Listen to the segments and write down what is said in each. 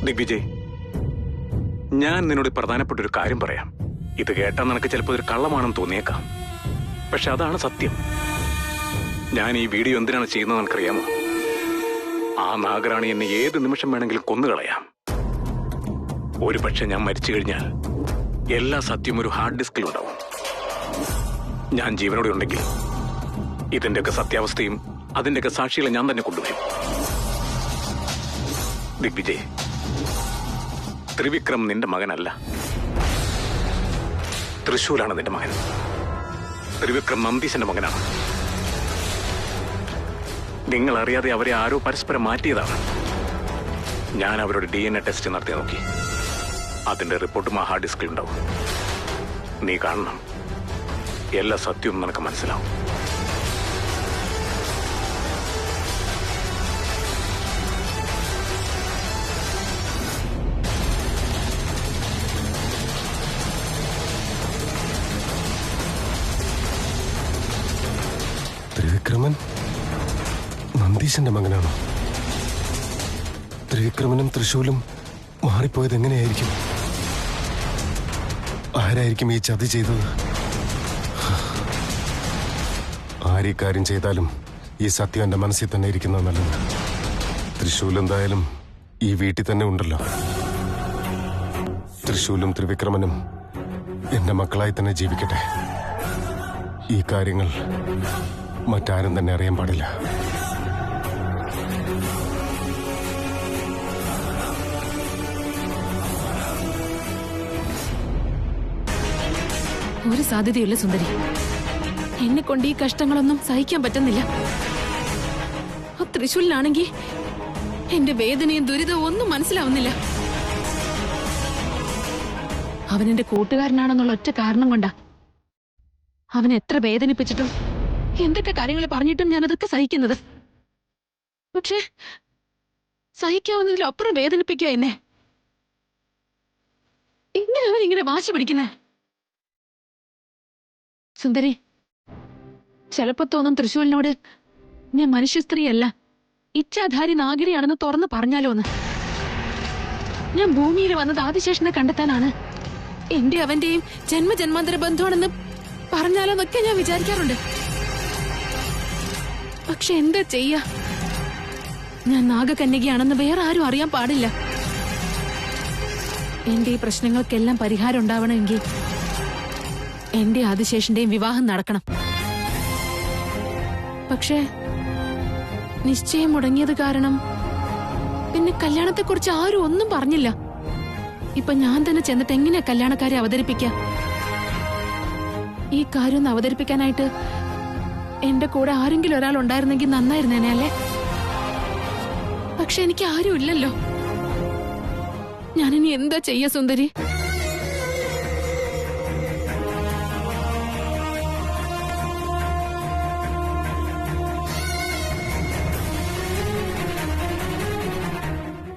ദിഗ്വിജയ്, ഞാൻ നിന്നോട് പ്രധാനപ്പെട്ട ഒരു കാര്യം പറയാം. ഇത് കേട്ടാൽ നിനക്ക് ചിലപ്പോൾ ഒരു കള്ളമാണെന്ന് തോന്നിയേക്കാം, പക്ഷെ അതാണ് സത്യം. ഞാൻ ഈ വീഡിയോ എന്തിനാണ് ചെയ്യുന്നത് നിനക്കറിയാമോ? ആ നാഗറാണി എന്നെ ഏത് നിമിഷം വേണമെങ്കിലും കൊന്നുകളയാം. ഒരു പക്ഷെ ഞാൻ മരിച്ചു കഴിഞ്ഞാൽ എല്ലാ സത്യവും ഒരു ഹാർഡ് ഡിസ്കിലുണ്ടാവും. ഞാൻ ജീവനോടെ ഉണ്ടെങ്കിൽ ഇതിന്റെയൊക്കെ സത്യാവസ്ഥയും അതിന്റെയൊക്കെ സാക്ഷികളെ ഞാൻ തന്നെ കൊണ്ടുവരും. ദിഗ്വിജയ്, ത്രിവിക്രം നിന്റെ മകനല്ല, തൃശൂലാണ് നിന്റെ മകൻ. ത്രിവിക്രം നന്ദീശന്റെ മകനാണ്. നിങ്ങൾ അറിയാതെ അവരെ ആരോ പരസ്പരം മാറ്റിയതാണ്. ഞാൻ അവരുടെ DNA ടെസ്റ്റ് നടത്തി നോക്കി. അതിന്റെ റിപ്പോർട്ടും ആ ഹാർഡ് ഡിസ്കിൽ ഉണ്ടാവും. നീ കാണണം, എല്ലാ സത്യവും നിനക്ക് മനസ്സിലാവും. ത്രിവിക്രമൻ നന്ദീശന്റെ മകനാണോ? ത്രിവിക്രമനും തൃശൂലും മാറിപ്പോയത് എങ്ങനെയായിരിക്കും? ആരായിരിക്കും ഈ ചതി ചെയ്തത്? ആരീ കാര്യം ചെയ്താലും ഈ സത്യം എന്റെ മനസ്സിൽ തന്നെ ഇരിക്കുന്നത് നല്ലത്. തൃശൂൽ എന്തായാലും ഈ വീട്ടിൽ തന്നെ ഉണ്ടല്ലോ. തൃശൂലും ത്രിവിക്രമനും എന്റെ മക്കളായി തന്നെ ജീവിക്കട്ടെ. ഈ കാര്യങ്ങൾ മറ്റാരും തന്നെ അറിയാൻ പാടില്ല. ഒരു സാധ്യതയില്ല സുന്ദരി. എന്നെ കൊണ്ട് ഈ കഷ്ടങ്ങളൊന്നും സഹിക്കാൻ പറ്റുന്നില്ല. ആ തൃശൂലിനാണെങ്കിൽ എന്റെ വേദനയും ദുരിതവും ഒന്നും മനസ്സിലാവുന്നില്ല. അവൻ എന്റെ കൂട്ടുകാരനാണെന്നുള്ള ഒറ്റ കാരണം കൊണ്ടാ അവൻ എത്ര വേദനിപ്പിച്ചിട്ടും എന്തൊക്കെ കാര്യങ്ങൾ പറഞ്ഞിട്ടും ഞാനതൊക്കെ സഹിക്കുന്നത്. പക്ഷേ സഹിക്കാവുന്നതിലപ്പുറം വേദനിപ്പിക്കുക എന്നെ. എങ്ങനെ അവൻ ഇങ്ങനെ വാശി പിടിക്കുന്നേ? സുന്ദരി, ചിലപ്പോ തോന്നും തൃശൂലിനോട് ഞാൻ മനുഷ്യ സ്ത്രീയല്ല, ഇച്ഛാധാരി നാഗരിയാണെന്ന് തുറന്നു പറഞ്ഞാലോ എന്ന്. ഞാൻ ഭൂമിയിൽ വന്നത് ആദിശേഷനെ കണ്ടെത്താനാണ്, എന്റെ അവന്റെയും ജന്മജന്മാന്തര ബന്ധുവാണെന്ന് പറഞ്ഞാലോ എന്നൊക്കെ ഞാൻ വിചാരിക്കാറുണ്ട്. പക്ഷെ എന്താ ചെയ്യാ, ഞാൻ നാഗകന്യകയാണെന്ന് വേറെ ആരും അറിയാൻ പാടില്ല. എന്റെ ഈ പ്രശ്നങ്ങൾക്കെല്ലാം പരിഹാരം ഉണ്ടാവണമെങ്കിൽ എന്റെ ആദിശേഷന്റെയും വിവാഹം നടക്കണം. പക്ഷേ നിശ്ചയം മുടങ്ങിയത് കാരണം പിന്നെ കല്യാണത്തെക്കുറിച്ച് ആരും ഒന്നും പറഞ്ഞില്ല. ഇപ്പൊ ഞാൻ തന്നെ ചെന്നിട്ട് എങ്ങനെയാ കല്യാണക്കാരെ അവതരിപ്പിക്കുക? ഈ കാര്യം ഒന്ന് അവതരിപ്പിക്കാനായിട്ട് എന്റെ കൂടെ ആരെങ്കിലും ഒരാൾ ഉണ്ടായിരുന്നെങ്കിൽ നന്നായിരുന്നേനെ അല്ലേ? പക്ഷെ എനിക്ക് ആരും ഇല്ലല്ലോ. ഞാനിനി എന്താ ചെയ്യാ സുന്ദരി?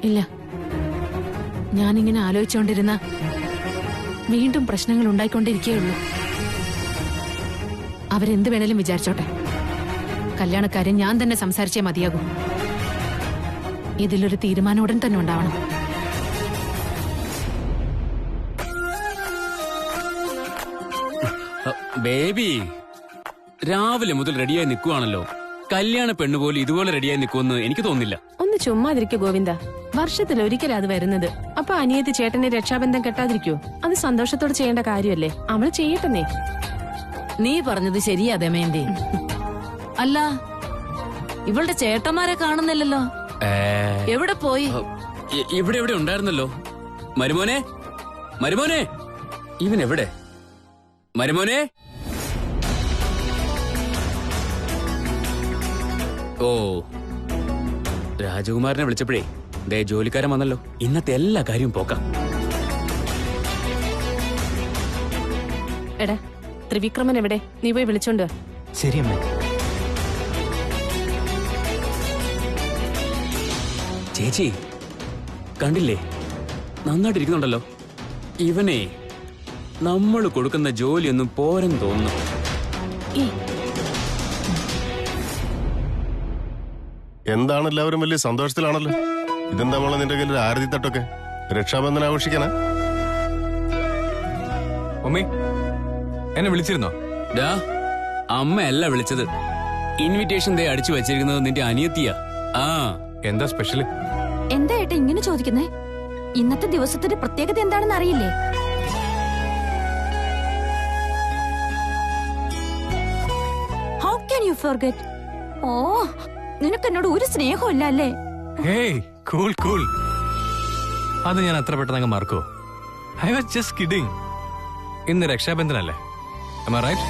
ഇല്ല, ഞാനിങ്ങനെ ആലോചിച്ചുകൊണ്ടിരുന്ന വീണ്ടും പ്രശ്നങ്ങൾ ഉണ്ടായിക്കൊണ്ടിരിക്കുകയുള്ളൂ. അവരെന്ത് വേണേലും വിചാരിച്ചോട്ടെ, കല്യാണക്കാരെ ഞാൻ തന്നെ സംസാരിച്ചേ മതിയാകൂ. ഇതിലൊരു തീരുമാനം ഉടൻ തന്നെ ഉണ്ടാവണം. ബേബി, രാവിലെ മുതൽ റെഡിയായി നിൽക്കുവാണല്ലോ. കല്യാണ പെണ്ണുപോലെ ഇതുപോലെ റെഡിയായി നിൽക്കുമെന്ന് എനിക്ക് തോന്നുന്നില്ല. ഒന്ന് ചുമ്മാതിരിക്കോ ഗോവിന്ദ, വർഷത്തിൽ ഒരിക്കലും അത് വരുന്നത്. അപ്പൊ അനിയത്തി ചേട്ടന്റെ രക്ഷാബന്ധം കെട്ടാതിരിക്കോ? അത് സന്തോഷത്തോടെ ചെയ്യേണ്ട കാര്യമല്ലേ, അവള് ചെയ്യട്ടെന്നേ. നീ പറഞ്ഞത് ശരിയാ ദമയന്തി. അല്ല, ഇവളുടെ ചേട്ടന്മാരെ കാണുന്നില്ലല്ലോ. എവിടെ പോയി? ഇവിടെ എവിടെ ഉണ്ടായിരുന്നല്ലോ. മരുമോനെ, മരുമോനെ, ഇവൻ എവിടെ? മരുമോനെ. ഓ, രാജകുമാരനെ വിളിച്ചപ്പോഴേ ദേ ജോലിക്കാരൻ വന്നല്ലോ. ഇന്നത്തെ എല്ലാ കാര്യവും പോക്കാം. എടാ, ത്രിവിക്രമൻ എവിടെ? നീ പോയി വിളിച്ചോണ്ട്. ശരിയമ്മ. ചേച്ചി കണ്ടില്ലേ, നന്നായിട്ടിരിക്കുന്നുണ്ടല്ലോ. ഇവനെ നമ്മൾ കൊടുക്കുന്ന ജോലിയൊന്നും പോരെന്ന് തോന്നുന്നു. എന്താണ് എല്ലാവരും വലിയ സന്തോഷത്തിലാണല്ലോ. ഇതെന്താ മോളെ നിന്റെ കയ്യിൽ ആരതി തട്ടൊക്കെ? രക്ഷാബന്ധനം ആഘോഷിക്കാനാ? ഉമ്മി എന്നെ വിളിച്ചിരുന്നോ? ഡാ, അമ്മയല്ല വിളിച്ചത്. ഇൻവിറ്റേഷൻ ദേ അടിച്ചു വെച്ചിരിക്കുന്നത് നിന്റെ അനിയത്തിയാ. ആ, എന്താ സ്പെഷ്യല്? എന്താ ഏട്ടാ ഇങ്ങനെ ചോദിക്കുന്നേ? ഇന്നത്തെ ദിവസത്തിന്റെ പ്രത്യേകത എന്താണെന്ന് അറിയില്ലേ? How can you forget? ഓ, നിനക്ക് എന്നോട് ഒരു സ്നേഹമില്ല അല്ലേ? Hey, cool cool. അത് ഞാൻ അത്ര പെട്ടെന്ന് അങ്ങ് മറക്കോ? I was just kidding. ഇന്ന് രക്ഷാബന്ധനല്ലേ? Am I right?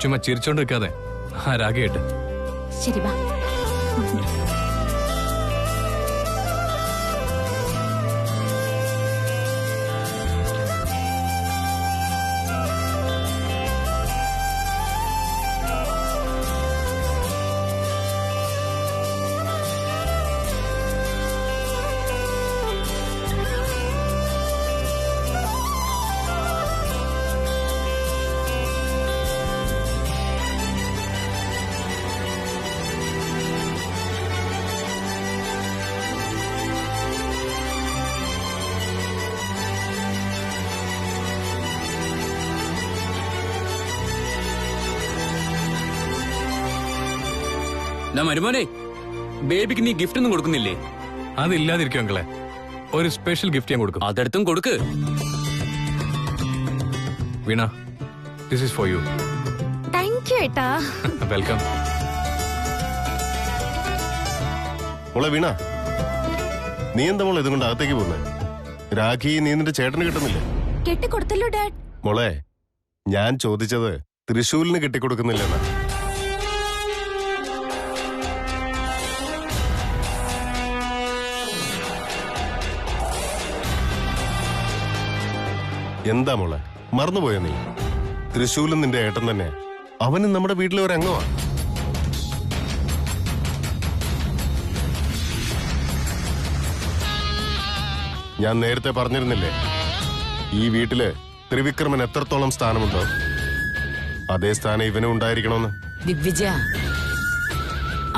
ചുമ്മാ ചിരിച്ചോണ്ട് നിൽക്കാതെ ആ രാഗേട്ട്. ശരി വാ. ഡാ മരുമോനെ, ബേബിക്ക് നീ ഗിഫ്റ്റ് ഒന്നും കൊടുക്കുന്നില്ലേ? അതില്ലാതിരിക്കും അങ്കളെ. ഒരു സ്പെഷ്യൽ ഗിഫ്റ്റ് ഞാൻ കൊടുക്കും. അതെടുത്തും കൊടുക്ക്. Veena, this is for you. Thank you ഏട്ടാ. വെൽക്കം. മോളെ വീണ, നീ എന്താ മോളെ ഇതുകൊണ്ട് അകത്തേക്ക് പോകുന്നേ? രാഖി നീ നിന്റെ ചേട്ടന് കിട്ടുന്നില്ലേ? കെട്ടിക്കൊടുത്തല്ലോ ഡാഡ്. മോളെ, ഞാൻ ചോദിച്ചത് തൃശൂലിന് കെട്ടിക്കൊടുക്കുന്നില്ലെന്നാ. എന്താ മോളെ, മറന്നുപോയോ നീ? തൃശൂലും നിന്റെ ഏട്ടൻ തന്നെ. അവനും നമ്മുടെ വീട്ടിലെ ഒരു അംഗമാണ്. ഞാൻ നേരത്തെ പറഞ്ഞിരുന്നില്ലേ, ഈ വീട്ടില് ത്രിവിക്രമൻ എത്രത്തോളം സ്ഥാനമുണ്ടോ അതേ സ്ഥാനം ഇവനും ഉണ്ടായിരിക്കണമെന്ന്. ദിഗ്വിജയ,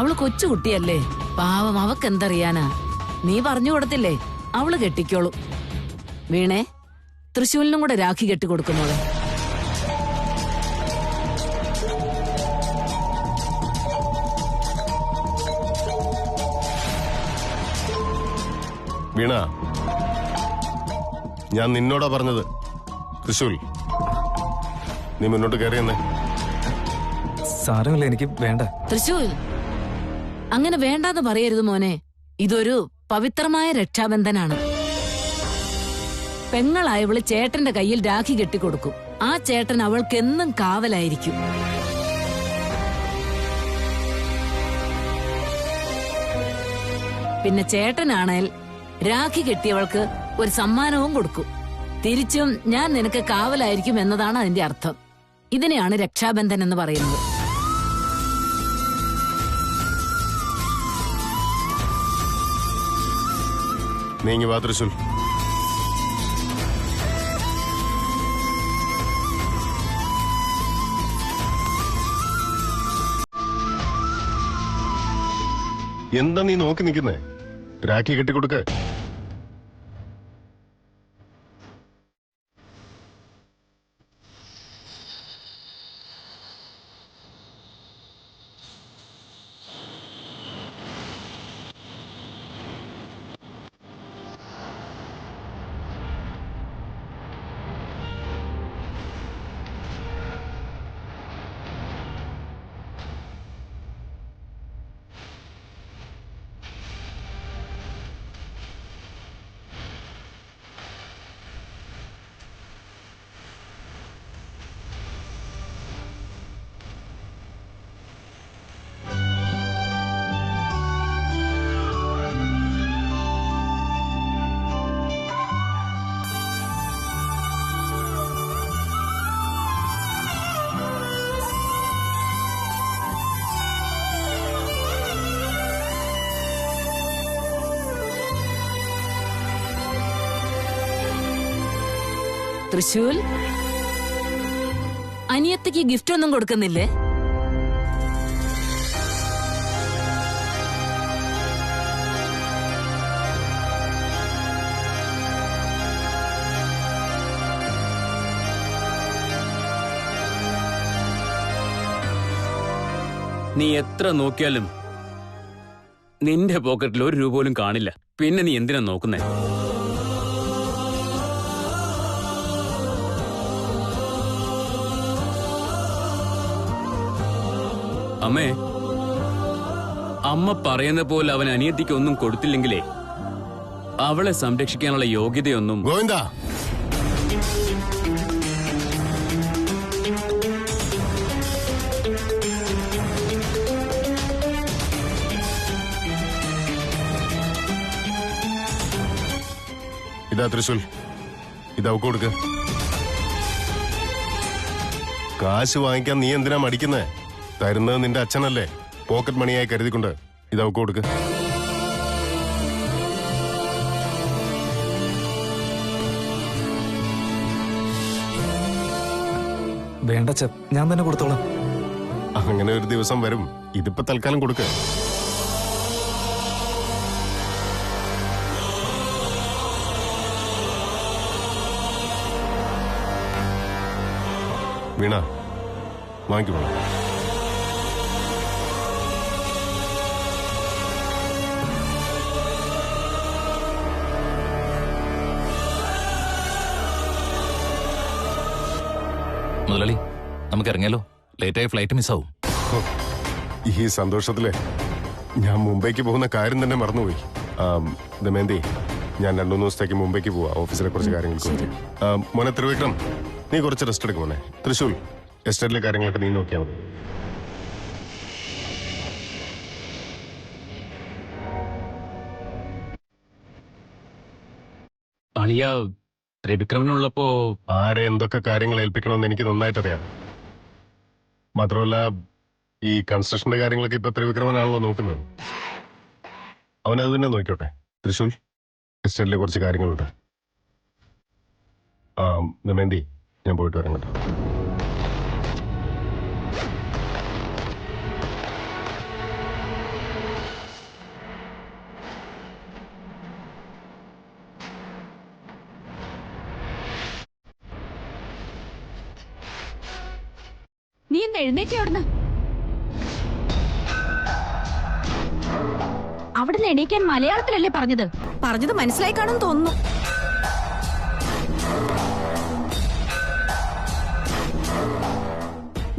അവള് കൊച്ചുകുട്ടിയല്ലേ, പാവം, അവക്ക് എന്തറിയാനാ? നീ പറഞ്ഞു കൊടുത്തില്ലേ, അവള് കെട്ടിക്കോളൂ. വീണേ, തൃശ്ശൂലിനും കൂടെ രാഖി കെട്ടിക്കൊടുക്കുന്നോളെ. വീണ, ഞാൻ നിന്നോടാ പറഞ്ഞത്. തൃശൂൽ, നീ മുന്നോട്ട് കയറിയെന്നേ. സാരമില്ല, എനിക്ക് വേണ്ട. തൃശ്ശൂൽ, അങ്ങനെ വേണ്ടാന്ന് പറയരുത് മോനെ. ഇതൊരു പവിത്രമായ രക്ഷാബന്ധനാണ്. പെങ്ങളായവള് ചേട്ടന്റെ കയ്യിൽ രാഖി കെട്ടിക്കൊടുക്കും. ആ ചേട്ടൻ അവൾക്കെന്നും കാവലായിരിക്കും. പിന്നെ ചേട്ടനാണേൽ രാഖി കെട്ടിയവൾക്ക് ഒരു സമ്മാനവും കൊടുക്കും. തിരിച്ചും ഞാൻ നിനക്ക് കാവലായിരിക്കും എന്നതാണ് അതിന്റെ അർത്ഥം. ഇതിനെയാണ് രക്ഷാബന്ധൻ എന്ന് പറയുന്നത്. നീങ്ങി വാ തൃശൂൽ. എന്താ നീ നോക്കി നിൽക്കുന്നേ? രാഖി കെട്ടിക്കൊടുക്ക. തൃശൂൽ, അനിയത്തിക്ക് ഗിഫ്റ്റ് ഒന്നും കൊടുക്കുന്നില്ലേ? നീ എത്ര നോക്കിയാലും നിന്റെ പോക്കറ്റിൽ 1 രൂപ പോലും കാണില്ല. പിന്നെ നീ എന്തിനാ നോക്കുന്നേ? അമ്മേ, അമ്മ പറയുന്ന പോലെ അവൻ അനിയത്തിക്ക് ഒന്നും കൊടുത്തില്ലെങ്കിലേ അവളെ സംരക്ഷിക്കാനുള്ള യോഗ്യതയൊന്നും. ഗോവിന്ദ, ഇതാ തൃശൂൽ, ഇത് അവക്ക് കൊടുക്ക. കാശ് വാങ്ങിക്കാൻ നീ എന്തിനാ മടിക്കുന്നേ? തരുന്നത് നിന്റെ അച്ഛനല്ലേ, പോക്കറ്റ് മണിയായി കരുതിക്കൊണ്ട് ഇത് അവക്ക് കൊടുക്ക. വേണ്ട ചെ, ഞാൻ തന്നെ കൊടുത്തോളാം. അങ്ങനെ ഒരു ദിവസം വരും. ഇതിപ്പോ തൽക്കാലം കൊടുക്ക. വീണ, വാങ്ങിക്കോ. മുതലാളി, നമുക്ക് ഇറങ്ങിയാലോ? ലേറ്റായി ഫ്ലൈറ്റ് മിസ്സാവും. ഈ സന്തോഷത്തില് ഞാൻ മുംബൈക്ക് പോകുന്ന കാര്യം തന്നെ മറന്നുപോയി. ദമയന്തി, ഞാൻ 2-3 ദിവസത്തേക്ക് മുംബൈക്ക് പോവാ, ഓഫീസിലെ കുറച്ച് കാര്യങ്ങൾക്ക് വേണ്ടി. മോനെ ത്രിവിക്രം, നീ കുറച്ച് റെസ്റ്റ് എടുക്കും മോനെ. തൃശൂൽ, എസ്റ്റേറ്റിലെ കാര്യങ്ങളൊക്കെ നീ നോക്കിയാൽ മതി. അളിയ, ത്രിവിക്രമനുള്ളപ്പോ ആരെ എന്തൊക്കെ കാര്യങ്ങൾ ഏൽപ്പിക്കണമെന്ന് എനിക്ക് നന്നായിട്ടറിയാം. മാത്രമല്ല, ഈ കൺസ്ട്രക്ഷന്റെ കാര്യങ്ങളൊക്കെ ഇപ്പൊ ത്രിവിക്രമനാണല്ലോ നോക്കുന്നത്. അവനത് തന്നെ നോക്കിക്കോട്ടെ. തൃശൂൽ, എസ്റ്റേറ്റിലെ കുറച്ച് കാര്യങ്ങളുണ്ട്. ദമയന്തി, ഞാൻ പോയിട്ട് വരാം കേട്ടോ. നീ ഒന്ന് എഴുന്നേറ്റ് അവിടുന്ന്. അവിടുന്ന് എണീക്കാൻ മലയാളത്തിലല്ലേ പറഞ്ഞത്? പറഞ്ഞത് മനസ്സിലായി കാണും തോന്നുന്നു.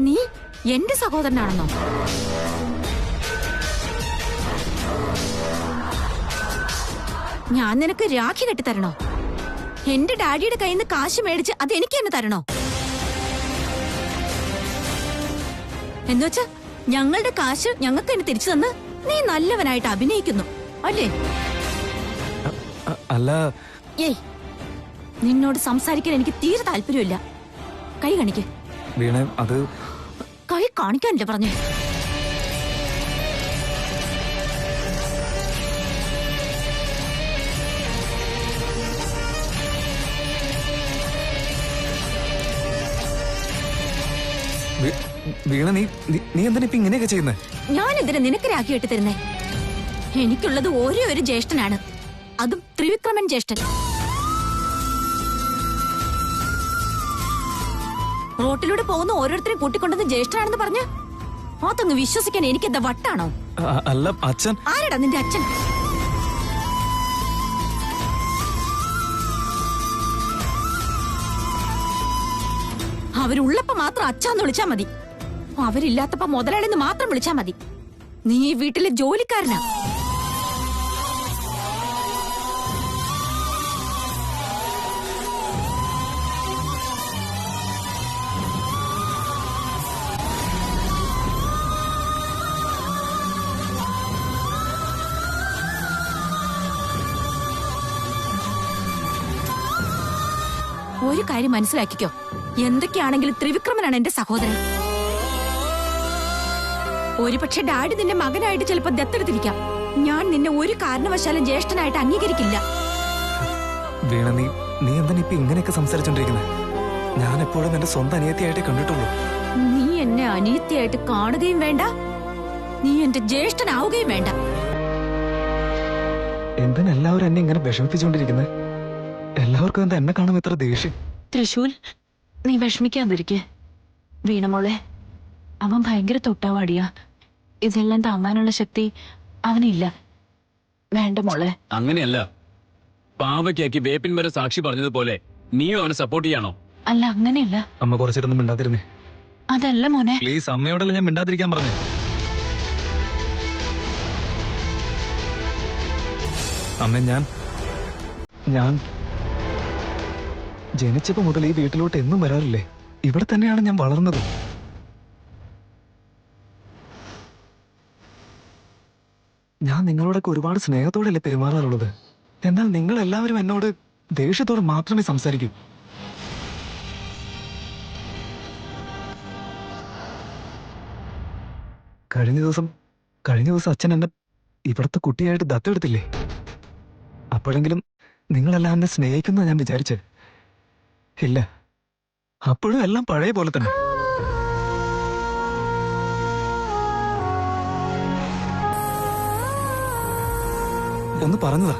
നീ എന്റെ സഹോദരനാണെന്നോ? ഞാൻ നിനക്ക് രാഖി കെട്ടിത്തരണോ? എന്റെ ഡാഡിയുടെ കയ്യിൽ നിന്ന് കാശ് മേടിച്ച് അത് എനിക്ക് തന്നെ തരണോ? എന്നുവെച്ചാ ഞങ്ങളുടെ കാശ് ഞങ്ങൾക്ക് തന്നെ തിരിച്ചു തന്ന് നീ നല്ലവനായിട്ട് അഭിനയിക്കുന്നു അല്ലേ? അല്ല, ഏയ്, നിന്നോട് സംസാരിക്കാൻ എനിക്ക് തീരെ താല്പര്യമില്ല. കൈ കാണിക്ക്. വീണ, അത് കൈ കാണിക്കാനല്ലേ പറഞ്ഞു? വീണ, നീ എന്തിനാ ഇപ്പൊ ഇങ്ങനെയൊക്കെ ചെയ്യുന്നേ? ഞാൻ എന്തിനാ നിനക്ക് രാഖി കെട്ടി തരുന്നേ? എനിക്കുള്ളത് ഒരേ ഒരു ജ്യേഷ്ഠനാണ്, അതും ത്രിവിക്രമൻ ജ്യേഷ്ഠൻ. റോട്ടിലൂടെ പോകുന്ന ഓരോരുത്തരെയും കൂട്ടിക്കൊണ്ടെന്ന് ജ്യേഷ്ഠനാണെന്ന് പറഞ്ഞ് അതങ്ങ് വിശ്വസിക്കാൻ എനിക്കെന്താ വട്ടാണോ? അല്ല അച്ഛൻ. ആരടാ നിന്റെ അച്ഛൻ? അവരുള്ളപ്പോ മാത്രം അച്ഛാന്ന് വിളിച്ചാ മതി, അവരില്ലാത്തപ്പോ മുതലാളിന്ന് മാത്രം വിളിച്ചാ മതി. നീ ഈ വീട്ടിലെ ജോലിക്കാരനാ. ഒരു കാര്യം മനസ്സിലാക്കിക്കോ, എന്തൊക്കെയാണെങ്കിലും ത്രിവിക്രമനാണ് എന്റെ സഹോദരൻ. ഒരുപക്ഷെ ഡാഡി നിന്റെ മകനായിട്ട് ചിലപ്പോ ദത്തെടുത്തിരിക്കാം. ഞാൻ നിന്നെ ഒരു കാരണവശാലും ജ്യേഷ്ഠനായിട്ട് അംഗീകരിക്കില്ല. വീണ, നീ എന്തിനാ ഇപ്പൊ ഇങ്ങനെയൊക്കെ സംസാരിച്ചോണ്ടിരിക്കുന്നത്? ഞാൻ എപ്പോഴും എന്റെ സ്വന്തം അനിയത്തിയായിട്ടേ കണ്ടിട്ടുള്ളൂ. നീ എന്നെ അനിയത്തിയായിട്ട് കാണുകയും വേണ്ട, നീ എന്റെ ജ്യേഷ്ഠനാവുകയും വേണ്ട. എന്തിനാ എല്ലാവരും എന്നെ ഇങ്ങനെ വിഷമിപ്പിച്ചുകൊണ്ടിരിക്കുന്നത്? എല്ലാവർക്കും എന്താ എന്നെ കാണുമ്പോ ഇത്ര ദേഷ്യം? തൃശൂൽ, നീ വിഷമിക്കാതിരിക്കെ. വീണമോളെ, അവൻ ഭയങ്കര തൊട്ടാവാടിയാ. ഇതെല്ലാം താങ്ങാനുള്ള ശക്തി അവനില്ല. വേണ്ട മോളെ. അങ്ങനെയല്ല, പാവയ്ക്കാക്കി വേപ്പിൻ വരെ സാക്ഷി പറഞ്ഞതുപോലെ നീയും അവനെ സപ്പോർട്ട് ചെയ്യാണോ? അല്ല, അങ്ങനെയല്ല. അമ്മ കുറച്ചിട്ടൊന്നും മിണ്ടാതിരുന്നേ. അതല്ല മോനെ. പ്ലീസ്, അമ്മയോടല്ല ഞാൻ മിണ്ടാതിരിക്കാൻ പറഞ്ഞു. അമ്മ, ഞാൻ ജനിച്ചപ്പോ മുതൽ ഈ വീട്ടിലോട്ട് എന്നും വരാറില്ലേ? ഇവിടെ തന്നെയാണ് ഞാൻ വളർന്നത്. ഞാൻ നിങ്ങളോടൊക്കെ ഒരുപാട് സ്നേഹത്തോടെയല്ലേ പെരുമാറാറുള്ളത്. എന്നാൽ നിങ്ങൾ എല്ലാവരും എന്നോട് ദേഷ്യത്തോടെ മാത്രമേ സംസാരിക്കൂ. കഴിഞ്ഞ ദിവസം അച്ഛൻ എന്നെ ഇവിടുത്തെ കുട്ടിയായിട്ട് ദത്തെടുത്തില്ലേ? അപ്പോഴെങ്കിലും നിങ്ങളെല്ലാം എന്നെ സ്നേഹിക്കുന്ന ഞാൻ വിചാരിച്ചേ. ഇല്ല, അപ്പോഴും എല്ലാം പഴയ പോലെ തന്നെ. ഒന്ന് പറഞ്ഞതാ,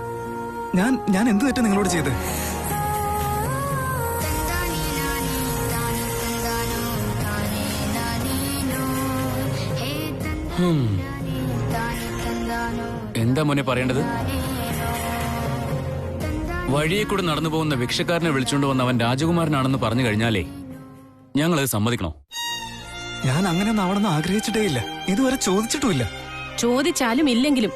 ഞാൻ എന്ത് തെറ്റാ നിങ്ങളോട് ചെയ്ത്? എന്താ മോനെ പറയേണ്ടത്? വഴിയെ കൂടെ നടന്നു പോകുന്ന ഭിക്ഷക്കാരനെ വിളിച്ചുകൊണ്ട് വന്ന അവൻ രാജകുമാരനാണെന്ന് പറഞ്ഞു കഴിഞ്ഞാലേ ഞങ്ങളത് സമ്മതിക്കണോ? ഞാൻ അങ്ങനെയൊന്നും ആവണമെന്ന് ആഗ്രഹിച്ചിട്ടേ ഇല്ല, ഇതുവരെ ചോദിച്ചിട്ടുമില്ല. ചോദിച്ചാലും ഇല്ലെങ്കിലും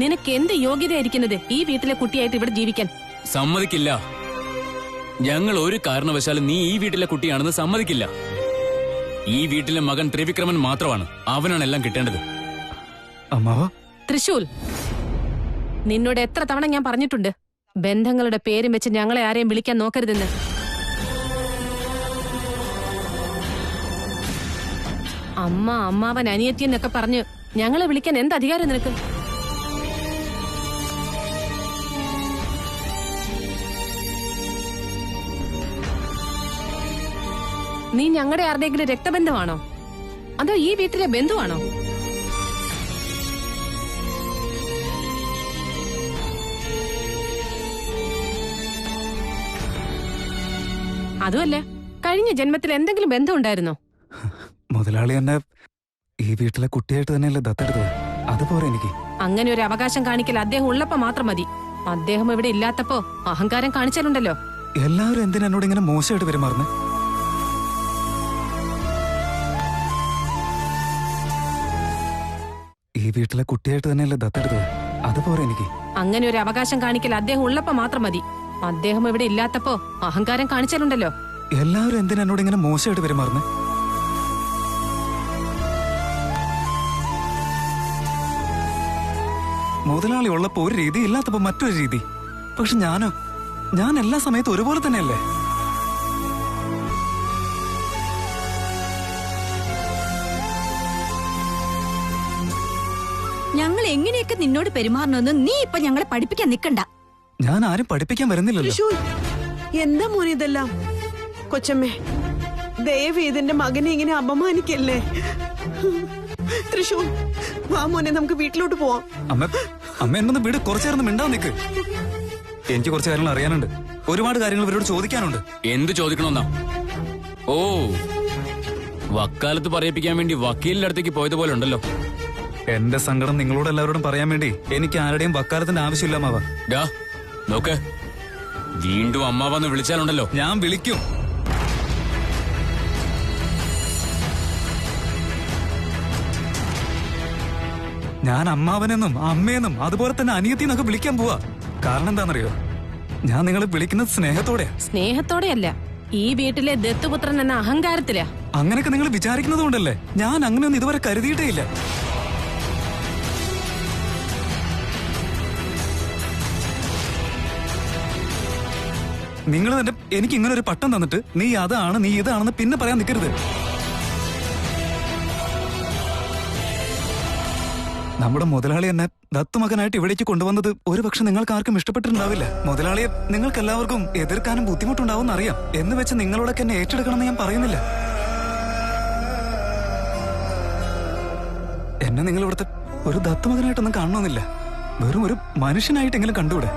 നിനക്ക് എന്ത് യോഗ്യതയായിരിക്കുന്നത് ഈ വീട്ടിലെ കുട്ടിയായിട്ട് ഇവിടെ ജീവിക്കാൻ? സമ്മതിക്കില്ല. ഞങ്ങൾ ഒരു കാരണവശാലും നീ ഈ വീട്ടിലെ കുട്ടിയാണെന്ന് സമ്മതിക്കില്ല. ഈ വീട്ടിലെ മകൻ ത്രിവിക്രമൻ മാത്രമാണ്. അവനാണ് എല്ലാം കിട്ടേണ്ടത്. അമ്മാവ, തൃശൂൽ, നിന്നോട് എത്ര തവണ ഞാൻ പറഞ്ഞിട്ടുണ്ട്, ബന്ധങ്ങളുടെ പേരും വെച്ച് ഞങ്ങളെ ആരെയും വിളിക്കാൻ നോക്കരുതെന്ന്. അമ്മ, അമ്മാവൻ, അനിയത്തി എന്നൊക്കെ പറഞ്ഞ് ഞങ്ങളെ വിളിക്കാൻ എന്ത് അധികാരം നിനക്ക്? നീ ഞങ്ങളുടെ ആരുടെയെങ്കിലും രക്തബന്ധമാണോ? അതോ ഈ വീട്ടിലെ ബന്ധുവാണോ? അതുമല്ല, കഴിഞ്ഞ ജന്മത്തിൽ എന്തെങ്കിലും ബന്ധം ഉണ്ടായിരുന്നോ? മുതലാളി എന്നെ ഈ വീട്ടിലെ കുട്ടിയായിട്ട് തന്നെയല്ലേ ദത്തെടുത്തത്. അതുപോലെ എനിക്ക് അങ്ങനെ ഒരു അവകാശം കാണിക്കൽ അദ്ദേഹം ഉള്ളപ്പോ മാത്രം മതി. അദ്ദേഹം ഇവിടെ ഇല്ലാത്തപ്പോ അഹങ്കാരം കാണിച്ചാലുണ്ടല്ലോ. എല്ലാവരും എന്തിനാ എന്നോട് ഇങ്ങനെ മോശമായിട്ട് പെരുമാറുന്നേ? ഈ വീട്ടിലെ കുട്ടിയായിട്ട് തന്നെയല്ലേ ദത്തെടുത്തത്. അതുപോലെ എനിക്ക് അങ്ങനെ ഒരു അവകാശം കാണിക്കൽ അദ്ദേഹം ഉള്ളപ്പോ മാത്രം മതി. അദ്ദേഹം ഇവിടെ ഇല്ലാത്തപ്പോ അഹങ്കാരം കാണിച്ചാലുണ്ടല്ലോ. എല്ലാവരും എന്തിനാ എന്നോട് ഇങ്ങനെ മോശമായിട്ട് പെരുമാറുന്നേ? മുതലാളി ഉള്ളപ്പോ ഒരു രീതി, ഇല്ലാത്തപ്പോ മറ്റൊരു രീതി. പക്ഷെ ഞാൻ എല്ലാ സമയത്തും ഒരുപോലെ തന്നെയല്ലേ? ഞങ്ങൾ എങ്ങനെയൊക്കെ നിന്നോട് പെരുമാറണമെന്ന് നീ ഇപ്പൊ ഞങ്ങളെ പഠിപ്പിക്കാൻ നിക്കണ്ട. ഞാൻ ആരും പഠിപ്പിക്കാൻ വരുന്നില്ലല്ലോ. എന്താ മോനെ ഇതെല്ലാം? കൊച്ചമ്മേ, ദയവ് ഇതിന്റെ മകനെ ഇങ്ങനെ അപമാനിക്കല്ലേ. തൃശൂർ, വാ മോനെ, നമുക്ക് വീട്ടിലോട്ട് പോവാം. അമ്മ എന്നൊന്ന് വീട് കുറച്ചേർന്ന് മിണ്ടാൻ നിൽക്ക്. എനിക്ക് കുറച്ച് കാര്യങ്ങൾ അറിയാനുണ്ട്. ഒരുപാട് കാര്യങ്ങൾ ഇവരോട് ചോദിക്കാനുണ്ട്. എന്ത് ചോദിക്കണമെന്നാ? ഓ, വക്കാലത്ത് പറയിപ്പിക്കാൻ വേണ്ടി വക്കീലിന്റെ അടുത്തേക്ക് പോയതുപോലെ ഉണ്ടല്ലോ. എന്റെ സങ്കടം നിങ്ങളോട് എല്ലാവരോടും പറയാൻ വേണ്ടി എനിക്ക് ആരുടെയും വക്കാലത്തിന്റെ ആവശ്യമില്ല അമ്മാവ. നോക്ക്, വീണ്ടും അമ്മാവന്ന് വിളിച്ചാലുണ്ടല്ലോ ഞാൻ വിളിക്കും. ഞാൻ അമ്മാവനെന്നും അമ്മയെന്നും അതുപോലെ തന്നെ അനിയത്തിന്നൊക്കെ വിളിക്കാൻ പോവാ. കാരണം എന്താണെന്നറിയോ? ഞാൻ നിങ്ങളെ വിളിക്കുന്നത് സ്നേഹത്തോടെയാ. സ്നേഹത്തോടെയല്ല, ഈ വീട്ടിലെ ദത്തുപുത്രൻ എന്ന അഹങ്കാരത്തിലാ. അങ്ങനെയൊക്കെ നിങ്ങൾ വിചാരിക്കുന്നത് കൊണ്ടല്ലേ. ഞാൻ അങ്ങനെയൊന്നും ഇതുവരെ കരുതിയിട്ടേ ഇല്ല. നിങ്ങൾ തന്നെ എനിക്ക് ഇങ്ങനെ ഒരു പട്ടം തന്നിട്ട് നീ അതാണ് നീ ഇതാണെന്ന് പിന്നെ പറയാൻ നിൽക്കരുത്. നമ്മുടെ മുതലാളി എന്നെ ദത്തുമകനായിട്ട് ഇവിടേക്ക് കൊണ്ടുവന്നത് ഒരുപക്ഷെ നിങ്ങൾക്ക് ആർക്കും ഇഷ്ടപ്പെട്ടിട്ടുണ്ടാവില്ല. മുതലാളിയെ നിങ്ങൾക്ക് എല്ലാവർക്കും എതിർക്കാനും ബുദ്ധിമുട്ടുണ്ടാവും അറിയാം. എന്ന് വെച്ച് നിങ്ങളോടൊക്കെ എന്നെ ഏറ്റെടുക്കണമെന്ന് ഞാൻ പറയുന്നില്ല. എന്നെ നിങ്ങൾ ഇവിടുത്തെ ഒരു ദത്തുമകനായിട്ടൊന്നും കാണണമെന്നില്ല. വെറും ഒരു മനുഷ്യനായിട്ടെങ്കിലും കണ്ടുകൂടെ?